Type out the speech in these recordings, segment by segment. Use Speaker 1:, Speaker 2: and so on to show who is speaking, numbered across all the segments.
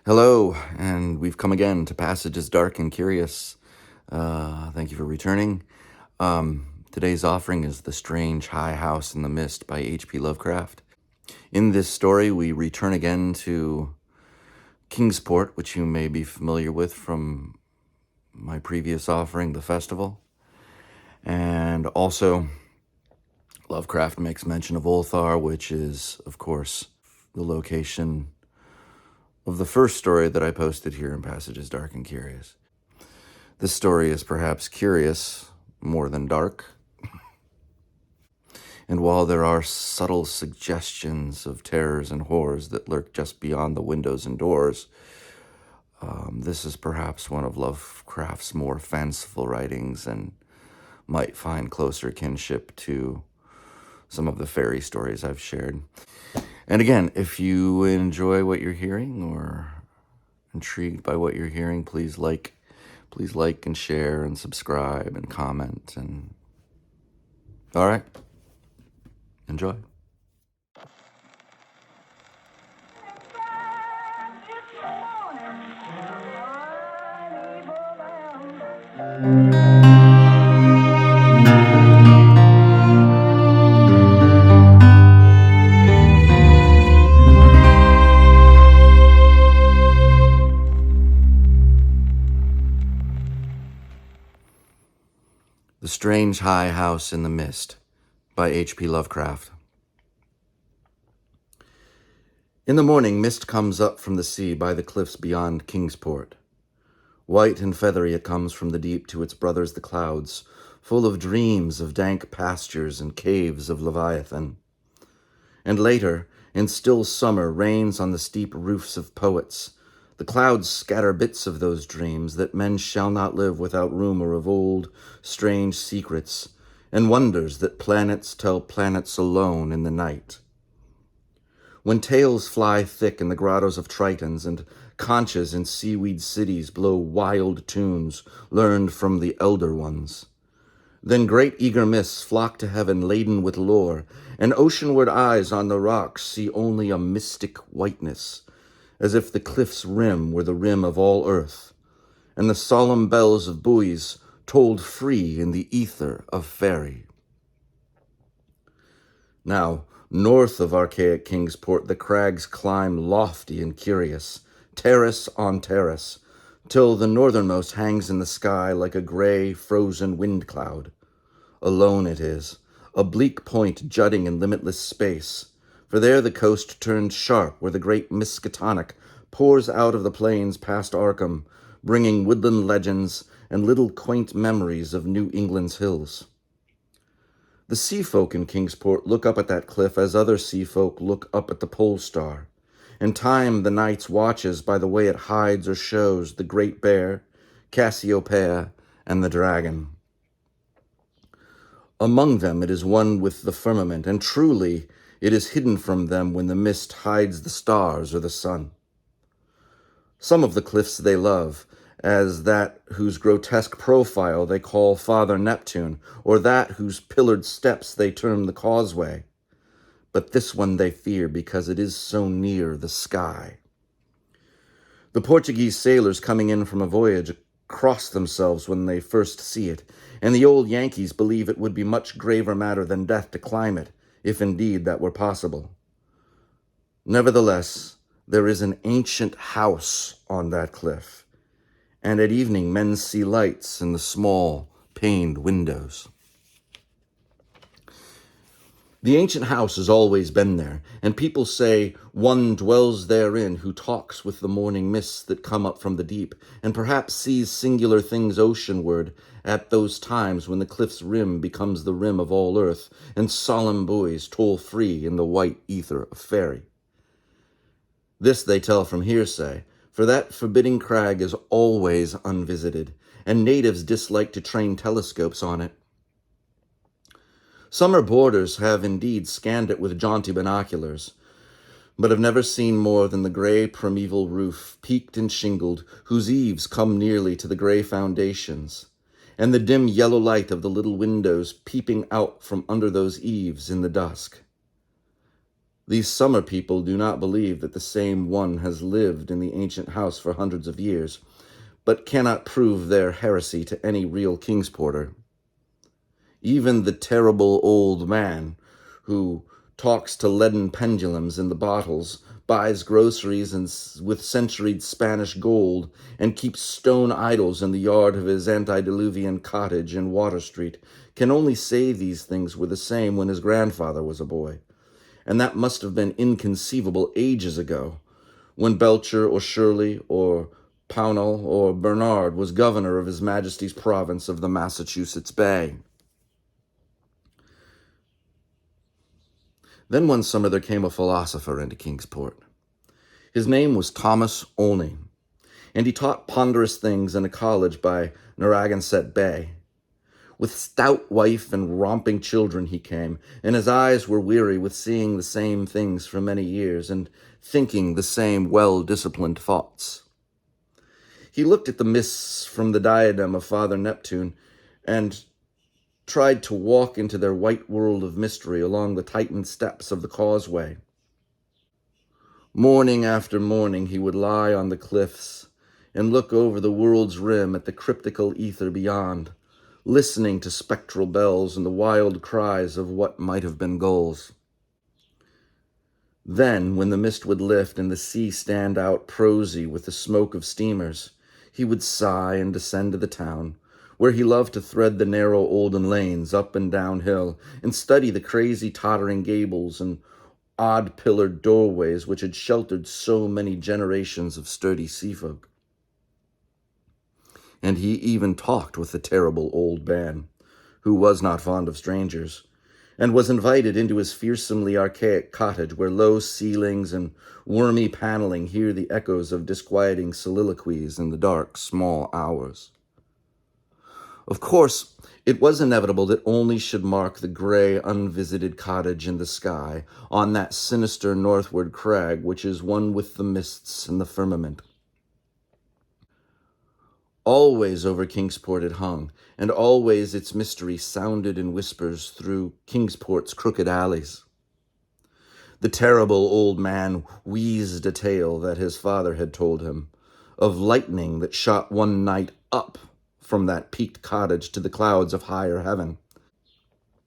Speaker 1: Hello, and we've come again to Passages Dark and Curious. Thank you for returning. Today's offering is The Strange High House in the Mist by H.P. Lovecraft. In this story, we return again to Kingsport, which you may be familiar with from my previous offering, The Festival. And also, Lovecraft makes mention of Ulthar, which is, of course, the location of the first story that I posted here in Passages Dark and Curious. This story is perhaps curious more than dark, and while there are subtle suggestions of terrors and horrors that lurk just beyond the windows and doors, this is perhaps one of Lovecraft's more fanciful writings and might find closer kinship to some of the fairy stories I've shared. And again, if you enjoy what you're hearing or intrigued by what you're hearing, please like and share and subscribe and comment. And all right, enjoy. The Strange High House in the Mist by H.P. Lovecraft. In the morning, mist comes up from the sea by the cliffs beyond Kingsport. White and feathery it comes from the deep to its brothers the clouds, full of dreams of dank pastures and caves of Leviathan. And later, in still summer, rains on the steep roofs of poets. The clouds scatter bits of those dreams that men shall not live without rumor of old, strange secrets and wonders that planets tell planets alone in the night. When tales fly thick in the grottos of Tritons and conches in seaweed cities blow wild tunes learned from the elder ones, then great eager mists flock to heaven laden with lore, and oceanward eyes on the rocks see only a mystic whiteness, as if the cliff's rim were the rim of all earth, and the solemn bells of buoys tolled free in the ether of fairy. Now, north of archaic Kingsport, the crags climb lofty and curious, terrace on terrace, till the northernmost hangs in the sky like a gray, frozen wind cloud. Alone it is, a bleak point jutting in limitless space, for there the coast turns sharp where the great Miskatonic pours out of the plains past Arkham, bringing woodland legends and little quaint memories of New England's hills. The sea folk in Kingsport look up at that cliff as other sea folk look up at the pole star, and time the night's watches by the way it hides or shows the Great Bear, Cassiopeia, and the dragon. Among them it is one with the firmament, and truly it is hidden from them when the mist hides the stars or the sun. Some of the cliffs they love, as that whose grotesque profile they call Father Neptune, or that whose pillared steps they term the causeway. But this one they fear because it is so near the sky. The Portuguese sailors coming in from a voyage cross themselves when they first see it, and the old Yankees believe it would be much graver matter than death to climb it, if indeed that were possible. Nevertheless, there is an ancient house on that cliff, and at evening men see lights in the small, paned windows. The ancient house has always been there, and people say one dwells therein who talks with the morning mists that come up from the deep, and perhaps sees singular things oceanward at those times when the cliff's rim becomes the rim of all earth, and solemn buoys toll free in the white ether of fairy. This they tell from hearsay, for that forbidding crag is always unvisited, and natives dislike to train telescopes on it. Summer boarders have indeed scanned it with jaunty binoculars, but have never seen more than the gray primeval roof, peaked and shingled, whose eaves come nearly to the gray foundations, and the dim yellow light of the little windows peeping out from under those eaves in the dusk. These summer people do not believe that the same one has lived in the ancient house for hundreds of years, but cannot prove their heresy to any real Kingsporter. Even the terrible old man who talks to leaden pendulums in the bottles, buys groceries with centuried Spanish gold, and keeps stone idols in the yard of his antediluvian cottage in Water Street, can only say these things were the same when his grandfather was a boy. And that must have been inconceivable ages ago, when Belcher or Shirley or Pownall or Bernard was governor of His Majesty's province of the Massachusetts Bay. Then one summer there came a philosopher into Kingsport. His name was Thomas Olney, and he taught ponderous things in a college by Narragansett Bay. With stout wife and romping children he came, and his eyes were weary with seeing the same things for many years and thinking the same well-disciplined thoughts. He looked at the mists from the diadem of Father Neptune and tried to walk into their white world of mystery along the tightened steps of the causeway. Morning after morning he would lie on the cliffs and look over the world's rim at the cryptical ether beyond, listening to spectral bells and the wild cries of what might have been gulls. Then, when the mist would lift and the sea stand out prosy with the smoke of steamers, he would sigh and descend to the town, where he loved to thread the narrow olden lanes up and down hill and study the crazy tottering gables and odd-pillared doorways which had sheltered so many generations of sturdy seafolk. And he even talked with the terrible old man, who was not fond of strangers, and was invited into his fearsomely archaic cottage where low ceilings and wormy paneling hear the echoes of disquieting soliloquies in the dark, small hours. Of course, it was inevitable that Olney should mark the gray, unvisited cottage in the sky on that sinister northward crag which is one with the mists and the firmament. Always over Kingsport it hung, and always its mystery sounded in whispers through Kingsport's crooked alleys. The terrible old man wheezed a tale that his father had told him, of lightning that shot one night up from that peaked cottage to the clouds of higher heaven.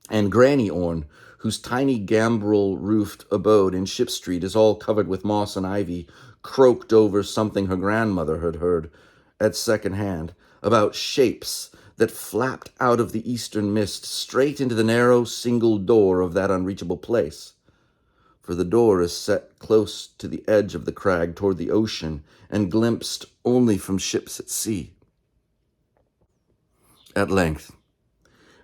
Speaker 1: And Granny Orne, whose tiny gambrel-roofed abode in Ship Street is all covered with moss and ivy, croaked over something her grandmother had heard at second hand about shapes that flapped out of the eastern mist straight into the narrow single door of that unreachable place. For the door is set close to the edge of the crag toward the ocean and glimpsed only from ships at sea. At length,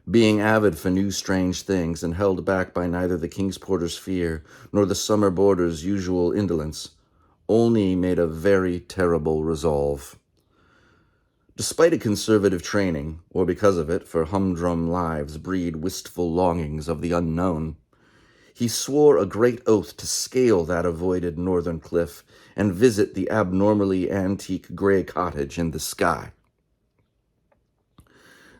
Speaker 1: being avid for new strange things and held back by neither the Kingsporter's fear nor the summer boarder's usual indolence, Olney made a very terrible resolve. Despite a conservative training, or because of it, for humdrum lives breed wistful longings of the unknown, he swore a great oath to scale that avoided northern cliff and visit the abnormally antique gray cottage in the sky.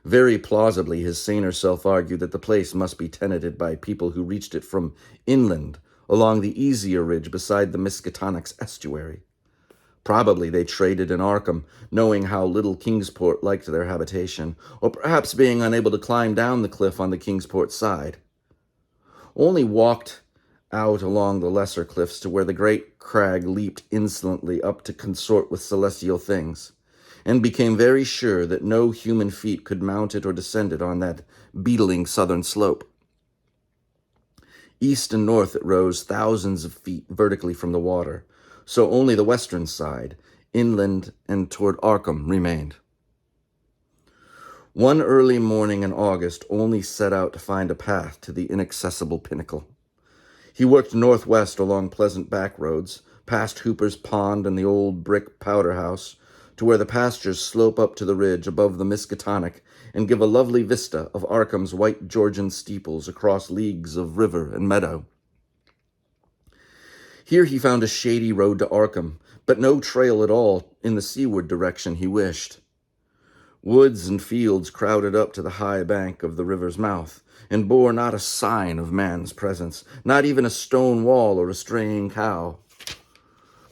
Speaker 1: Very plausibly, his saner self argued that the place must be tenanted by people who reached it from inland, along the easier ridge beside the Miskatonic's estuary. Probably they traded in Arkham, knowing how little Kingsport liked their habitation, or perhaps being unable to climb down the cliff on the Kingsport side. Olney walked out along the lesser cliffs to where the great crag leaped insolently up to consort with celestial things, and became very sure that no human feet could mount it or descend it on that beetling southern slope. East and north it rose thousands of feet vertically from the water, so only the western side, inland and toward Arkham, remained. One early morning in August, Olney set out to find a path to the inaccessible pinnacle. He worked northwest along pleasant back roads, past Hooper's Pond and the old brick powder house, to where the pastures slope up to the ridge above the Miskatonic and give a lovely vista of Arkham's white Georgian steeples across leagues of river and meadow. Here he found a shady road to Arkham, but no trail at all in the seaward direction he wished. Woods and fields crowded up to the high bank of the river's mouth, and bore not a sign of man's presence, not even a stone wall or a straying cow,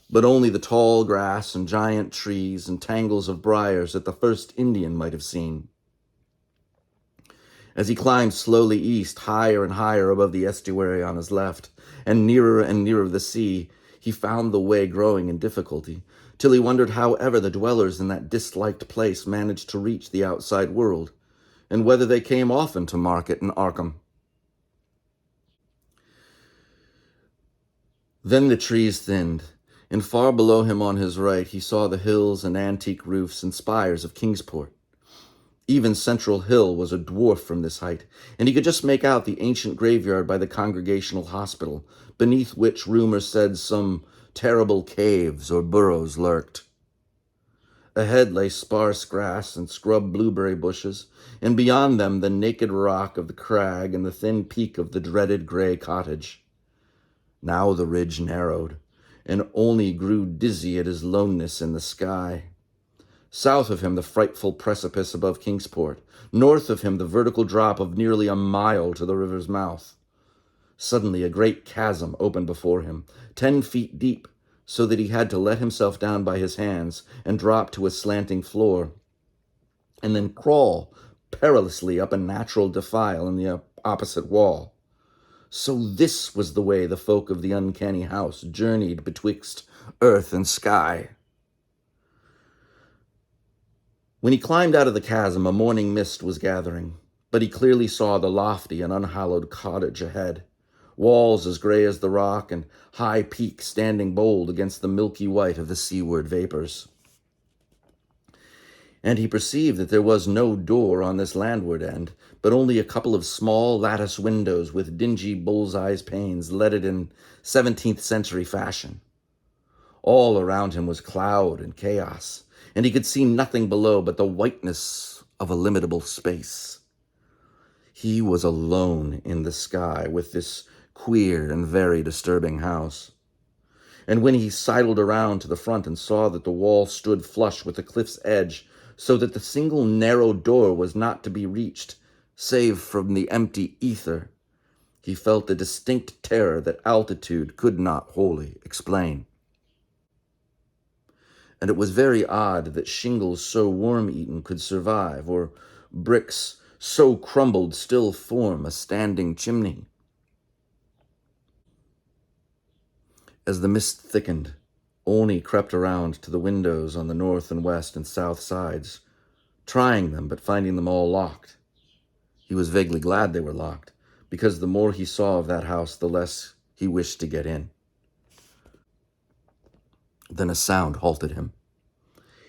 Speaker 1: but only the tall grass and giant trees and tangles of briars that the first Indian might have seen. As he climbed slowly east, higher and higher above the estuary on his left, and nearer the sea, he found the way growing in difficulty, till he wondered how ever the dwellers in that disliked place managed to reach the outside world, and whether they came often to market in Arkham. Then the trees thinned, and far below him on his right he saw the hills and antique roofs and spires of Kingsport. Even Central Hill was a dwarf from this height, and he could just make out the ancient graveyard by the Congregational Hospital, beneath which rumor said some terrible caves or burrows lurked. Ahead lay sparse grass and scrub blueberry bushes, and beyond them the naked rock of the crag and the thin peak of the dreaded gray cottage. Now the ridge narrowed, and Olney grew dizzy at his loneness in the sky. South of him, the frightful precipice above Kingsport. North of him, the vertical drop of nearly a mile to the river's mouth. Suddenly, a great chasm opened before him, 10 feet deep, so that he had to let himself down by his hands and drop to a slanting floor, and then crawl perilously up a natural defile in the opposite wall. So this was the way the folk of the uncanny house journeyed betwixt earth and sky. When he climbed out of the chasm, a morning mist was gathering, but he clearly saw the lofty and unhallowed cottage ahead, walls as gray as the rock and high peaks standing bold against the milky white of the seaward vapors. And he perceived that there was no door on this landward end, but only a couple of small lattice windows with dingy bull's-eyes panes leaded in 17th century fashion. All around him was cloud and chaos, and he could see nothing below but the whiteness of illimitable space. He was alone in the sky with this queer and very disturbing house. And when he sidled around to the front and saw that the wall stood flush with the cliff's edge, so that the single narrow door was not to be reached, save from the empty ether, he felt a distinct terror that altitude could not wholly explain. And it was very odd that shingles so worm-eaten could survive, or bricks so crumbled still form a standing chimney. As the mist thickened, Olney crept around to the windows on the north and west and south sides, trying them but finding them all locked. He was vaguely glad they were locked, because the more he saw of that house, the less he wished to get in. Then a sound halted him.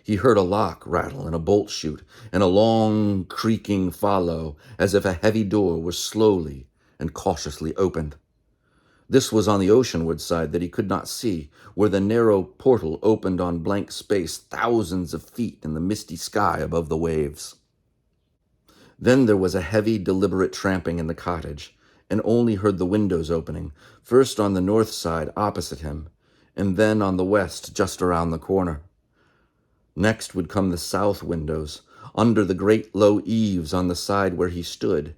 Speaker 1: He heard a lock rattle and a bolt shoot, and a long creaking follow, as if a heavy door was slowly and cautiously opened. This was on the oceanward side that he could not see, where the narrow portal opened on blank space thousands of feet in the misty sky above the waves. Then there was a heavy, deliberate tramping in the cottage, and Olney heard the windows opening, first on the north side opposite him, and then on the west just around the corner. Next would come the south windows, under the great low eaves on the side where he stood.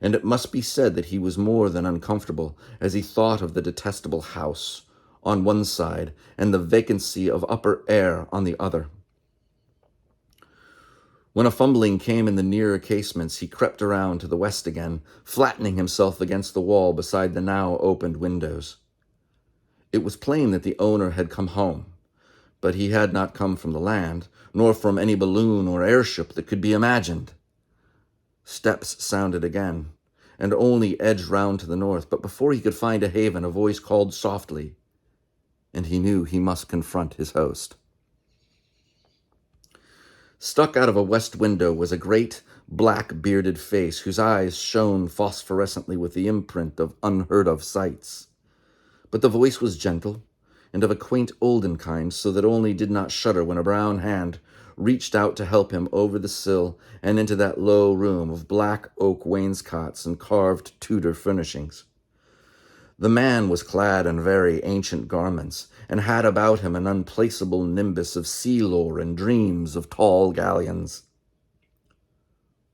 Speaker 1: And it must be said that he was more than uncomfortable as he thought of the detestable house on one side and the vacancy of upper air on the other. When a fumbling came in the nearer casements, he crept around to the west again, flattening himself against the wall beside the now opened windows. It was plain that the owner had come home, but he had not come from the land, nor from any balloon or airship that could be imagined. Steps sounded again, and Olney edged round to the north, but before he could find a haven, a voice called softly, and he knew he must confront his host. Stuck out of a west window was a great, black-bearded face whose eyes shone phosphorescently with the imprint of unheard-of sights. But the voice was gentle, and of a quaint olden kind, so that Olney did not shudder when a brown hand reached out to help him over the sill and into that low room of black oak wainscots and carved Tudor furnishings. The man was clad in very ancient garments, and had about him an unplaceable nimbus of sea lore and dreams of tall galleons.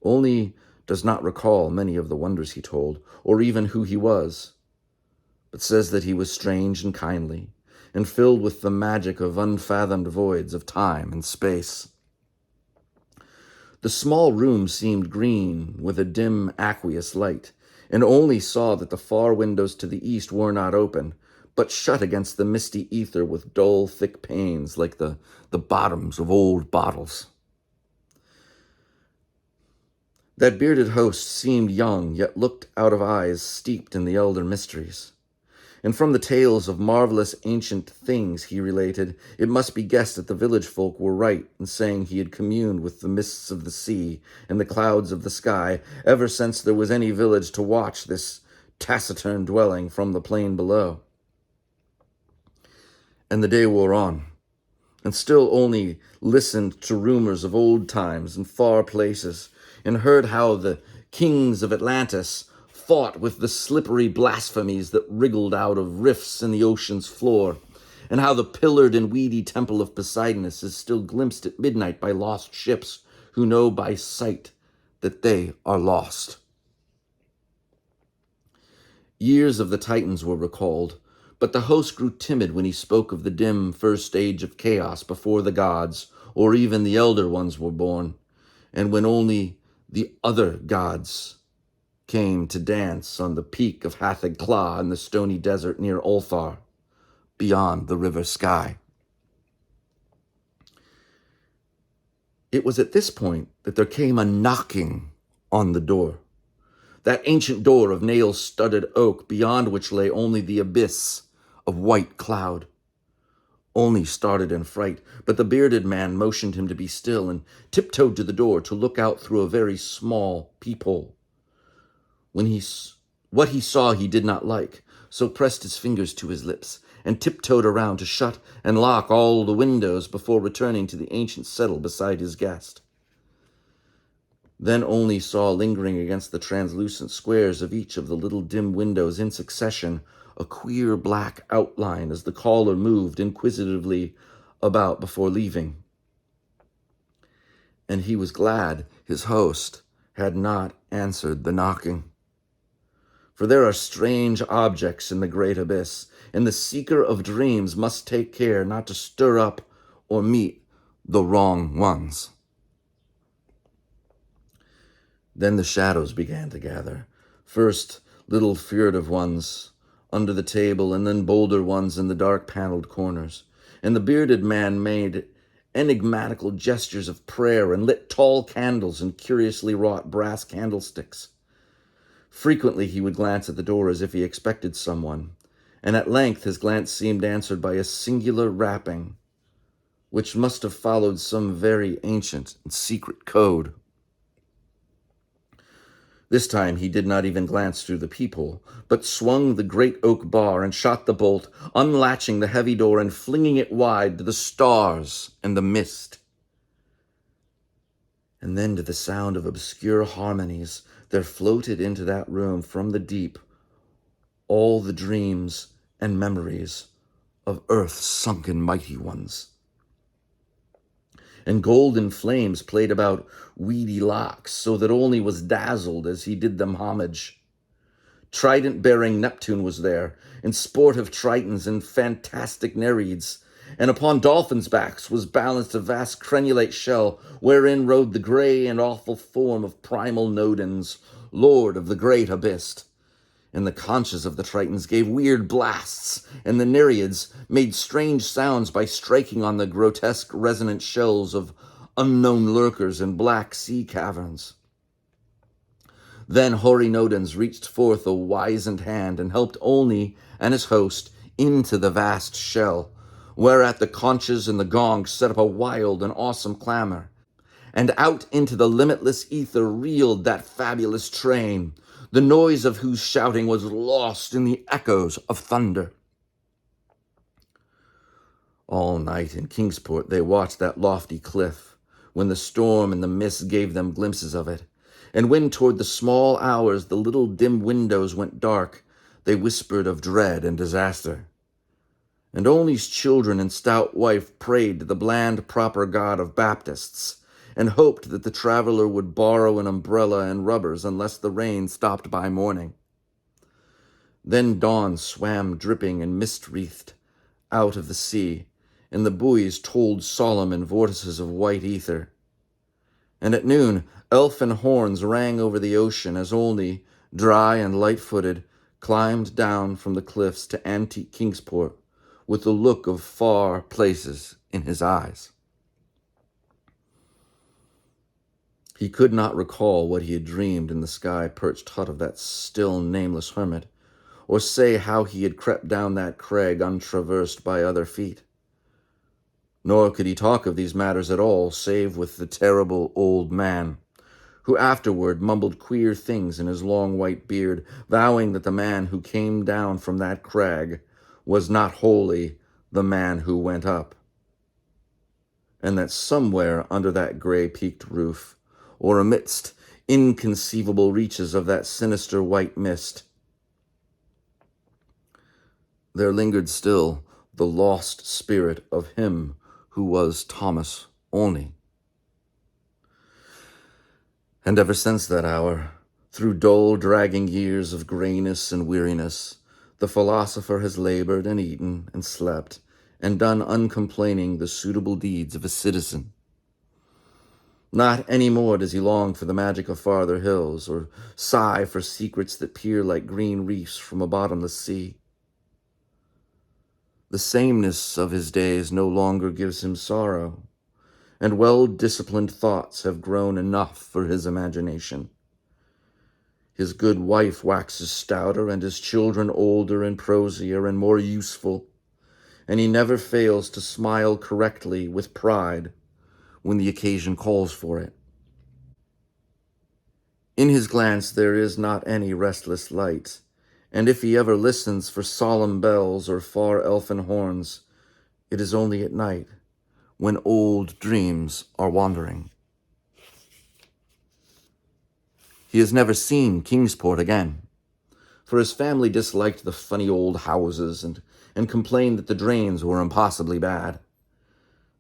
Speaker 1: Olney does not recall many of the wonders he told, or even who he was, but says that he was strange and kindly, and filled with the magic of unfathomed voids of time and space. The small room seemed green with a dim aqueous light, and Olney saw that the far windows to the east were not open, but shut against the misty ether with dull, thick panes like the bottoms of old bottles. That bearded host seemed young, yet looked out of eyes steeped in the elder mysteries. And from the tales of marvelous ancient things he related, it must be guessed that the village folk were right in saying he had communed with the mists of the sea and the clouds of the sky ever since there was any village to watch this taciturn dwelling from the plain below. And the day wore on, and still Olney listened to rumors of old times and far places, and heard how the kings of Atlantis fought with the slippery blasphemies that wriggled out of rifts in the ocean's floor, and how the pillared and weedy temple of Poseidonus is still glimpsed at midnight by lost ships who know by sight that they are lost. Years of the Titans were recalled, but the host grew timid when he spoke of the dim first age of chaos before the gods, or even the elder ones were born, and when only the other gods came to dance on the peak of Hathig Kla in the stony desert near Ulthar, beyond the river sky. It was at this point that there came a knocking on the door, that ancient door of nail-studded oak beyond which lay only the abyss of white cloud. Olney started in fright, but the bearded man motioned him to be still and tiptoed to the door to look out through a very small peephole. What he saw he did not like, so pressed his fingers to his lips and tiptoed around to shut and lock all the windows before returning to the ancient settle beside his guest. Then Olney saw lingering against the translucent squares of each of the little dim windows in succession a queer black outline as the caller moved inquisitively about before leaving. And he was glad his host had not answered the knocking. For there are strange objects in the great abyss, and the seeker of dreams must take care not to stir up or meet the wrong ones. Then the shadows began to gather, first little furtive ones under the table, and then bolder ones in the dark paneled corners. And the bearded man made enigmatical gestures of prayer and lit tall candles in curiously wrought brass candlesticks. Frequently he would glance at the door as if he expected someone, and at length his glance seemed answered by a singular rapping, which must have followed some very ancient and secret code. This time he did not even glance through the peephole, but swung the great oak bar and shot the bolt, unlatching the heavy door and flinging it wide to the stars and the mist. And then to the sound of obscure harmonies, there floated into that room from the deep all the dreams and memories of Earth's sunken mighty ones. And golden flames played about weedy locks, so that Olney was dazzled as he did them homage. Trident-bearing Neptune was there, and sportive Tritons and fantastic Nereids, and upon dolphins' backs was balanced a vast crenulate shell, wherein rode the grey and awful form of primal Nodens, lord of the great abyss. And the conches of the Tritons gave weird blasts, and the Nereids made strange sounds by striking on the grotesque resonant shells of unknown lurkers in black sea caverns. Then hoary Nodens reached forth a wizened hand and helped Olney and his host into the vast shell, whereat the conches and the gongs set up a wild and awesome clamor. And out into the limitless ether reeled that fabulous train, the noise of whose shouting was lost in the echoes of thunder. All night in Kingsport they watched that lofty cliff, when the storm and the mist gave them glimpses of it, and when toward the small hours the little dim windows went dark, they whispered of dread and disaster. And Olney's children and stout wife prayed to the bland proper God of Baptists, and hoped that the traveler would borrow an umbrella and rubbers unless the rain stopped by morning. Then dawn swam dripping and mist-wreathed out of the sea, and the buoys tolled solemn in vortices of white ether. And at noon, elfin horns rang over the ocean as Olney, dry and light-footed, climbed down from the cliffs to antique Kingsport with the look of far places in his eyes. He could not recall what he had dreamed in the sky-perched hut of that still nameless hermit, or say how he had crept down that crag untraversed by other feet. Nor could he talk of these matters at all, save with the terrible old man, who afterward mumbled queer things in his long white beard, vowing that the man who came down from that crag was not wholly the man who went up, and that somewhere under that gray-peaked roof, or amidst inconceivable reaches of that sinister white mist, there lingered still the lost spirit of him who was Thomas Olney. And ever since that hour, through dull, dragging years of grayness and weariness, the philosopher has labored and eaten and slept and done uncomplaining the suitable deeds of a citizen. Not any more does he long for the magic of farther hills, or sigh for secrets that peer like green reefs from a bottomless sea. The sameness of his days no longer gives him sorrow, and well-disciplined thoughts have grown enough for his imagination. His good wife waxes stouter, and his children older and prosier and more useful, and he never fails to smile correctly with pride when the occasion calls for it. In his glance there is not any restless light, and if he ever listens for solemn bells or far elfin horns, it is only at night, when old dreams are wandering. He has never seen Kingsport again, for his family disliked the funny old houses and complained that the drains were impossibly bad.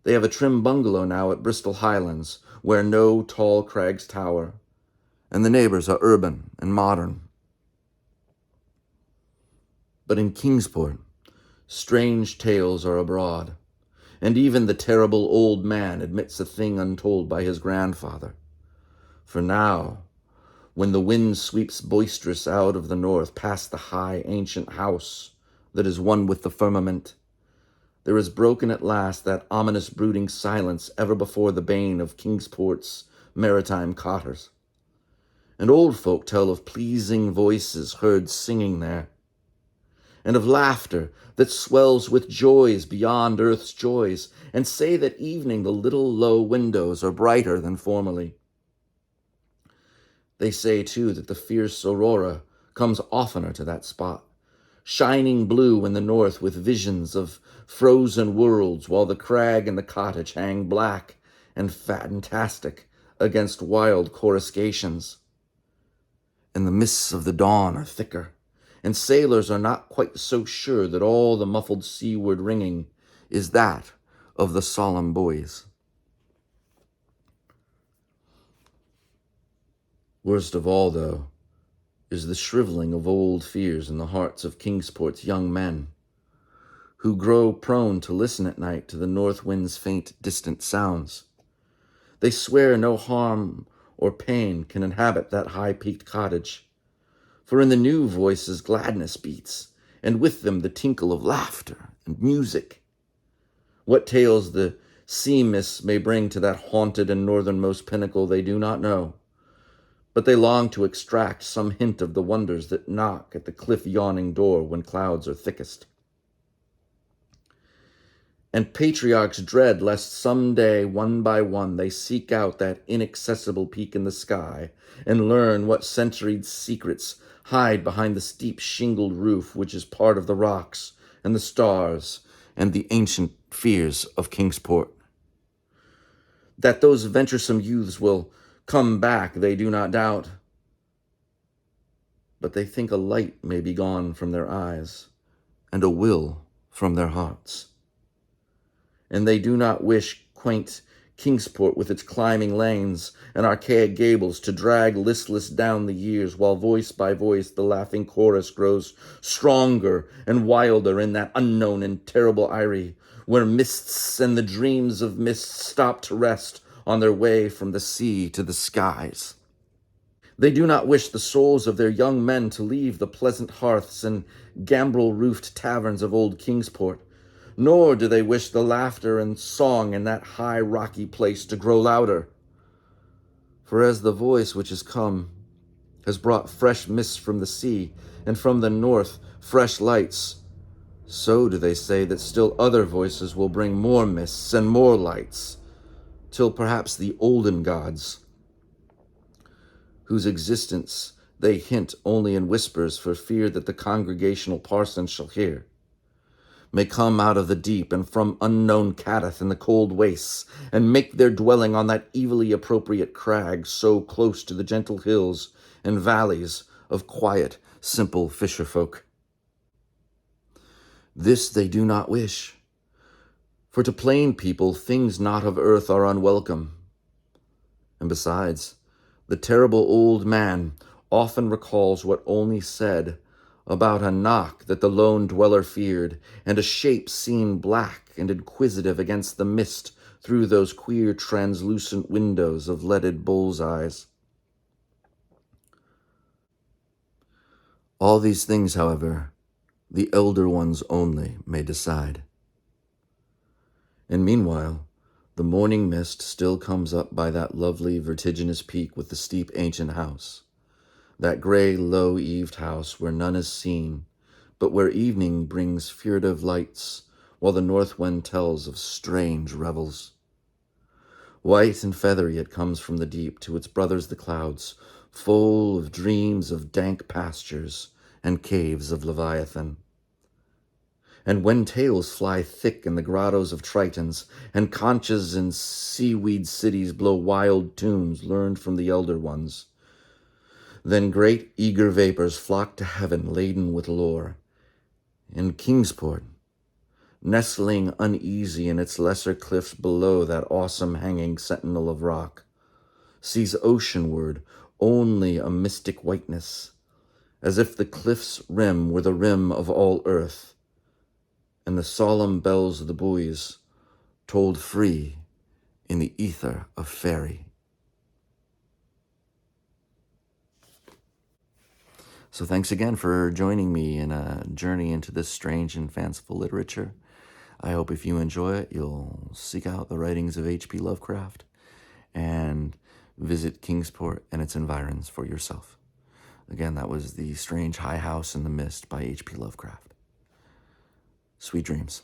Speaker 1: They have a trim bungalow now at Bristol Highlands, where no tall crags tower, and the neighbors are urban and modern. But in Kingsport, strange tales are abroad, and even the terrible old man admits a thing untold by his grandfather. For now, when the wind sweeps boisterous out of the north past the high ancient house that is one with the firmament, there is broken at last that ominous brooding silence ever before the bane of Kingsport's maritime cotters. And old folk tell of pleasing voices heard singing there, and of laughter that swells with joys beyond earth's joys, and say that evening the little low windows are brighter than formerly. They say, too, that the fierce aurora comes oftener to that spot, shining blue in the north with visions of frozen worlds, while the crag and the cottage hang black and fantastic against wild coruscations. And the mists of the dawn are thicker, and sailors are not quite so sure that all the muffled seaward ringing is that of the solemn buoys. Worst of all, though, is the shriveling of old fears in the hearts of Kingsport's young men, who grow prone to listen at night to the north wind's faint, distant sounds. They swear no harm or pain can inhabit that high-peaked cottage, for in the new voices gladness beats, and with them the tinkle of laughter and music. What tales the sea mists may bring to that haunted and northernmost pinnacle they do not know, but they long to extract some hint of the wonders that knock at the cliff-yawning door when clouds are thickest. And patriarchs dread lest some day, one by one, they seek out that inaccessible peak in the sky and learn what centuried secrets hide behind the steep shingled roof which is part of the rocks and the stars and the ancient fears of Kingsport. That those venturesome youths will come back they do not doubt, but they think a light may be gone from their eyes and a will from their hearts. And they do not wish quaint Kingsport with its climbing lanes and archaic gables to drag listless down the years, while voice by voice the laughing chorus grows stronger and wilder in that unknown and terrible eyrie, where mists and the dreams of mists stop to rest on their way from the sea to the skies. They do not wish the souls of their young men to leave the pleasant hearths and gambrel-roofed taverns of old Kingsport, nor do they wish the laughter and song in that high rocky place to grow louder. For as the voice which has come has brought fresh mists from the sea, and from the north fresh lights, so do they say that still other voices will bring more mists and more lights, till perhaps the olden gods, whose existence they hint only in whispers for fear that the congregational parson shall hear, may come out of the deep and from unknown Cadath in the cold wastes, and make their dwelling on that evilly appropriate crag so close to the gentle hills and valleys of quiet, simple fisherfolk. This they do not wish, for to plain people things not of earth are unwelcome. And besides, the terrible old man often recalls what Olney said about a knock that the lone dweller feared, and a shape seen black and inquisitive against the mist through those queer translucent windows of leaded bull's eyes. All these things, however, the elder ones only may decide. And meanwhile, the morning mist still comes up by that lovely vertiginous peak with the steep ancient house, that gray, low-eaved house where none is seen, but where evening brings furtive lights, while the north wind tells of strange revels. White and feathery it comes from the deep to its brothers the clouds, full of dreams of dank pastures and caves of Leviathan. And when tales fly thick in the grottos of Tritons, and conches and seaweed cities blow wild tunes learned from the elder ones, then great eager vapors flock to heaven laden with lore. And Kingsport, nestling uneasy in its lesser cliffs below that awesome hanging sentinel of rock, sees oceanward only a mystic whiteness, as if the cliff's rim were the rim of all earth, and the solemn bells of the buoys tolled free in the ether of fairy. So thanks again for joining me in a journey into this strange and fanciful literature. I hope if you enjoy it, you'll seek out the writings of H.P. Lovecraft and visit Kingsport and its environs for yourself. Again, that was The Strange High House in the Mist by H.P. Lovecraft. Sweet dreams.